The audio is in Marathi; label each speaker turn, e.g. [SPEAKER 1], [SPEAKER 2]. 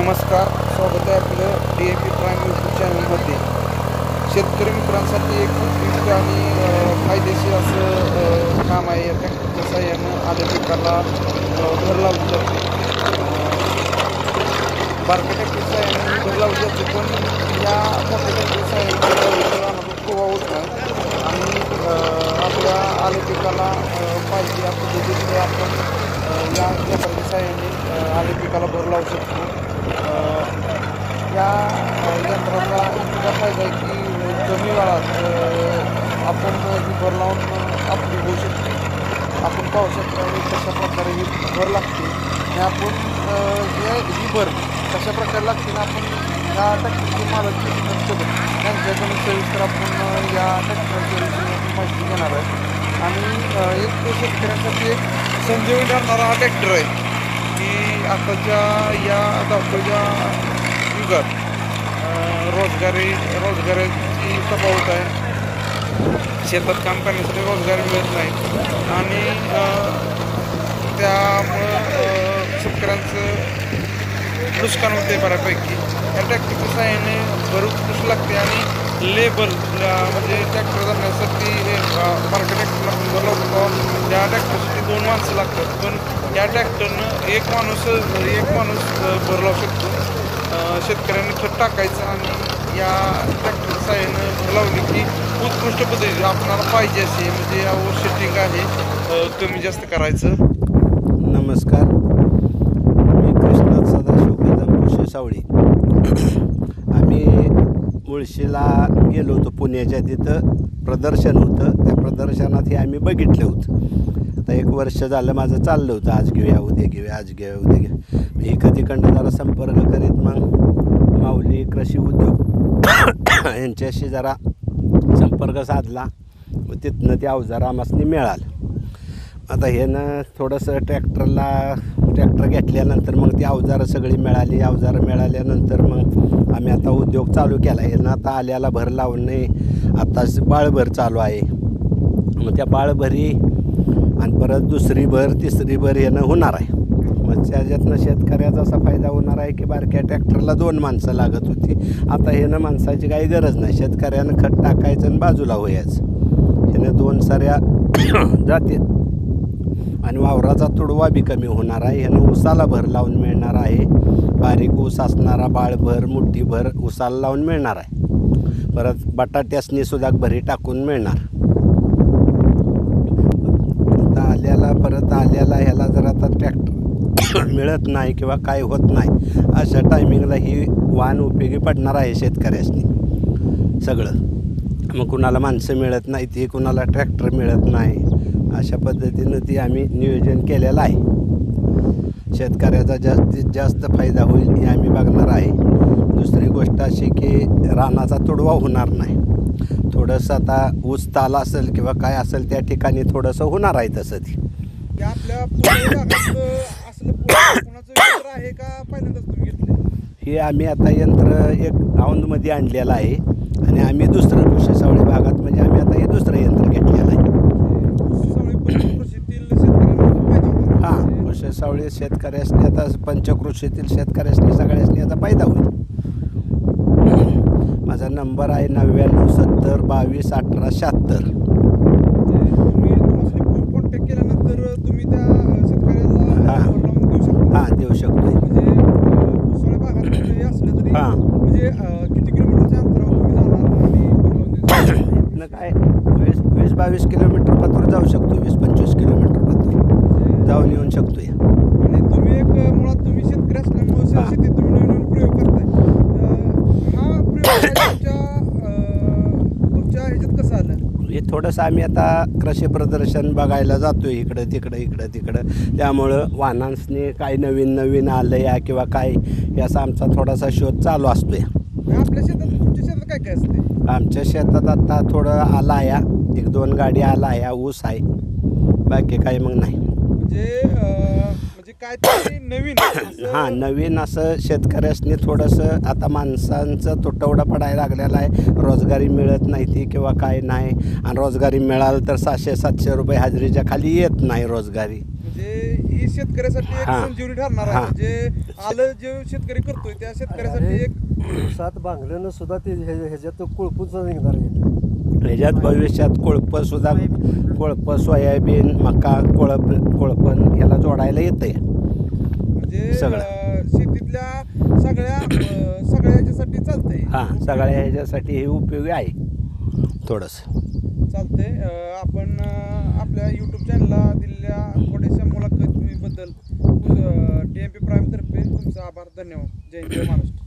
[SPEAKER 1] नमस्कार, स्वागत आहे आपलं DAP प्राईम यूट्यूब चॅनलमध्ये. शेतकरी मित्रांसाठी एक उपयुक्त आणि फायदेशीर असं काम आहे. या ट्रॅक्टरच्या साहाय्यानं आल्या पिकाला भर लावली जाते. बारक्या ट्रॅक्टरच्या साहाय्यानं भर लावली जाते, पण या मोठ्या ट्रॅक्टरच्या साहाय्यानं खूप होत नाही आणि आपल्या आल्या पिकाला पाहिजे या पद्धतीने आपण या यंत्राच्या साहाय्याने आल्या पिकाला भर लावू शकतो. या यंत्राचा इतका फायदा आहे की कमी वेळात आपण ही भर लावून आपली होऊ शकते. आपण पाहू शकतो कशा प्रकारे ही भर लागते आणि आपण ही भर कशा प्रकारे लागते ना आपण या ट्रॅक्टरचे मालक त्यांच्याकडून सविस्तर आपण या ट्रॅक्टरची माहिती घेणार आहे. आणि एक शेतकऱ्यांसाठी एक संजीवनी ठरणारा हा ट्रॅक्टर आहे की आताच्या या धावपळीच्या युगात रोजगाराची तफावत आहे. शेतात काम करण्यासाठी रोजगार मिळत नाही आणि त्यामुळं शेतकऱ्यांचं नुकसान होते बऱ्यापैकी. या ट्रॅक्टरच्या साहाय्याने भरपूर लागते आणि लेबर म्हणजे ट्रॅक्टर जाण्यासाठी बारक्या ट्रॅक्टरला बोलवतो त्या ट्रॅक्टरसाठी 2 माणसं लागतात, पण या ट्रॅक्टरनं एक माणूस भर लावू शकतो. शेतकऱ्यांनी खत टाकायचं आणि या ट्रॅक्टरच्या साहाय्यानं भर लावली की उत्कृष्ट पद्धतीने आपल्याला पाहिजे असे म्हणजे यावर सेटिंग आहे कमी जास्त करायचं.
[SPEAKER 2] नमस्कार, मी कृष्णात सदाशिव कदम सावळी. आम्ही मुळशीला गेलो होतो. पुण्याच्या तिथं प्रदर्शन होतं. त्या प्रदर्शनात हे आम्ही बघितलं होतं. आता 1 वर्ष झालं माझं चाललं होतं, आज घेऊया उद्या घेऊया, आज घेऊया उद्या घेऊया. मी कधीकडनं जरा संपर्क करीत मग माऊली कृषी उद्योग यांच्याशी जरा संपर्क साधला. मग तिथनं ते अवजार आम्हाला मिळालं. आता हे ना थोडंसं ट्रॅक्टर घेतल्यानंतर मग ती अवजारं सगळी मिळाली. अवजारं मिळाल्यानंतर मग आम्ही आता उद्योग चालू केला. हे ना आता आल्याला भर लावून नाही, आता बाळभर चालू आहे. मग त्या बाळभरी आणि परत दुसरी भर तिसरी भर येणं होणार आहे. मग त्याच्यातनं शेतकऱ्याचा असा फायदा होणार आहे की बारक्या ट्रॅक्टरला 2 माणसं लागत होती. आता हे ना माणसाची काही गरज नाही. शेतकऱ्यानं खत टाकायचं आणि बाजूला व्हायचं. ह्यानं 2 साऱ्या जाते आणि वावराचा तुडवा बी कमी होणार आहे. ह्यानं ऊसाला भर लावून मिळणार आहे. बारीक ऊस असणारा बाळभर मोठी भर ऊसाला लावून मिळणार आहे. परत बटाट्यासनी सुद्धा भरी टाकून मिळणार. आता आल्याला ह्याला जर आता ट्रॅक्टर मिळत नाही किंवा काय होत नाही अशा टायमिंगला ही वाहन उपयोगी पडणार आहे शेतकऱ्यासनी सगळं. मग कुणाला माणसं मिळत नाही ती, कुणाला ट्रॅक्टर मिळत नाही, अशा पद्धतीनं ती आम्ही नियोजन केलेलं आहे. शेतकऱ्याचा जास्तीत जास्त फायदा होईल हे आम्ही बघणार आहे. दुसरी गोष्ट अशी की रानाचा तुडवा होणार नाही. थोडंसं आता ऊस ताल असेल किंवा काय असेल त्या ठिकाणी थोडंसं होणार आहे. तसं ती
[SPEAKER 1] आपल्या आहे का पहिल्यांदाच तुम्ही घेतलं?
[SPEAKER 2] हे आम्ही आता यंत्र एक औंधमध्ये आणलेलं आहे आणि आम्ही दुसरं कृषी सावळी भागात म्हणजे आम्ही आता हे दुसरं यंत्र घेतलेलं आहे. हां, कृषी सावळी शेतकऱ्यासनी आता पंचकृषीतील शेतकऱ्यासनी सगळ्यासनी आता फायदा होईल. माझा नंबर आहे 9970 22 18 76.
[SPEAKER 1] कॉन्टॅक्ट केल्यानंतर तुम्ही त्या शेतकऱ्याला
[SPEAKER 2] हां देऊ शकतो.
[SPEAKER 1] म्हणजे भागात असलं तरी म्हणजे किती किलोमीटरच्या अंतरावर तुम्ही जाणार आणि
[SPEAKER 2] काय 20-22 किलोमीटर पत्र जाऊ शकतो. 20-25 किलोमीटर पत्र जाऊन येऊन शकतो.
[SPEAKER 1] आणि तुम्ही एक मुळात तुम्ही शेतकरी असल्यामुळे शेतीत तुम्ही नवीन प्रयोग करताय. हा प्रयोग तुमच्या ह्याच्यात कसं आलं?
[SPEAKER 2] हे थोडंसं आम्ही आता कृषी प्रदर्शन बघायला जातो आहे इकडं तिकडं. त्यामुळं वाहनांनी काय नवीन आलं या किंवा काय याचा आमचा थोडासा शोध चालू असतो आहे.
[SPEAKER 1] आपल्या शेतात तुमच्या शेतात काय काय असते?
[SPEAKER 2] आमच्या शेतात आता थोडं आला आहे, 1-2 गाडी आला आहे, ऊस आहे, बाकी काही मग नाही.
[SPEAKER 1] म्हणजे काय तरी नवीन
[SPEAKER 2] हां नवीन असं शेतकऱ्यासनी थोडंसं आता माणसांचं तुटवडा पडायला लागलेला आहे. रोजगारी मिळत नाही ती किंवा काय नाही, आणि रोजगारी मिळालं तर 600-700 रुपये हजेरीच्या खाली येत नाही रोजगारी.
[SPEAKER 1] म्हणजे ही शेतकऱ्यासाठी एक
[SPEAKER 2] हां.
[SPEAKER 1] संजीवनी ठरणार आहे.
[SPEAKER 2] हां.
[SPEAKER 1] म्हणजे आलं जे शेतकरी करतोय त्या शेतकऱ्यासाठी एक
[SPEAKER 3] सात बांगल्यानं सुद्धा ते ह्याच्यात कोळपूच निघणार आहे.
[SPEAKER 2] ह्याच्यात भविष्यात कोळपंसुद्धा कोळपं सोयाबीन मका कोळपण ह्याला जोडायला येते
[SPEAKER 1] म्हणजे
[SPEAKER 2] सगळं.
[SPEAKER 1] शेतीतल्या सगळ्या ह्याच्यासाठी चालतंय.
[SPEAKER 2] हां, सगळ्या ह्याच्यासाठी हे उपयोगी आहे थोडंसं.
[SPEAKER 1] चालतंय. आपण आपल्या यूट्यूब चॅनलला दिलेल्या थोड्याशा मुलाखतीबद्दल TMP प्राईम तर्फे तुमचा आभार, धन्यवाद. जय हिंद, जय महाराष्ट्र.